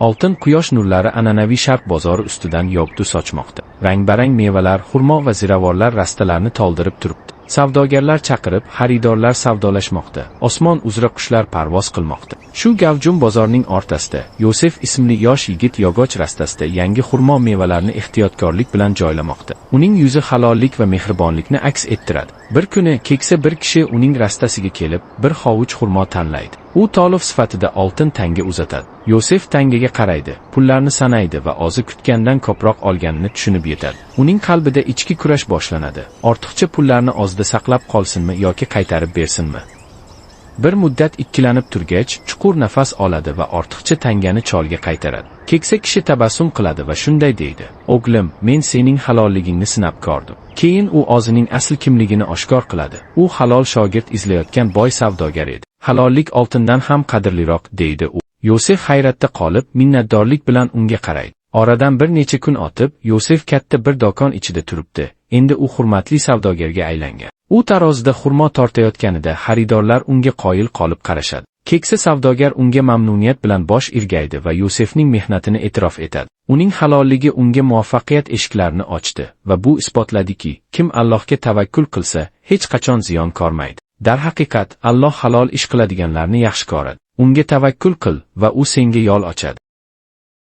Oltin quyosh nurlari an'anaviy Sharq bozori ustidan yog'du sochmoqda. Rang-barang mevalar, xurmo va ziravorlar rastalarni to'ldirib turibdi. Savdogarlar chaqirib, xaridorlar savdolashmoqda. Osmon uzra qushlar parvoz qilmoqda. Shu gavjum bozorning o'rtasida Yosef ismli yosh yigit yog'och rastasida yangi xurmo mevalarni ehtiyotkorlik bilan joylamoqda. Uning yuzi halollik va mehribonlikni aks ettiradi. Bir kuni keksa bir kishi uning rastasiga kelib, bir hovuch xurmo tanlaydi. U to'lov sifatida oltin tanga uzatadi. Yosef tangaga qaraydi, pullarni sanaydi va o'zi kutgandan ko'proq olganini tushunib yetadi. Uning qalbida ichki kurash boshlanadi. Ortiqcha pullarni o'zida saqlab qolsinmi yoki qaytarib bersinmi? Bir muddat ikkilanib turgach, chuqur nafas oladi va ortiqcha tangani cholga qaytaradi. Keksa kishi tabassum qiladi va shunday deydi: "O'g'lim, men sening halolligingni sinab ko'rdim." Keyin u o'zining asl kimligini oshkor qiladi. U halol shogird izlayotgan boy savdogar edi. Halollik oltindan ham qadrliroq, deydi u. Yosef hayratda qolib, minnatdorlik bilan unga qaraydi. Oradan bir necha kun o'tib, Yosef katta bir do'kon ichida turibdi. Endi u hurmatli savdogarga aylangan. U tarozida xurmo tortayotganida xaridorlar unga qoyil qolib qarashadi. Keksa savdogar unga mamnuniyat bilan bosh irgaydi va Yosefning mehnatini e'tirof etadi. Uning halolligi unga muvaffaqiyat eshiklarini ochdi va bu isbotladiki, kim Allohga tavakkul qilsa, hech qachon ziyon ko'rmaydi. Darhaqiqat, Alloh halol ish qiladiganlarni yaxshi ko'radi. Unga tavakkul qil va u senga yo'l ochadi.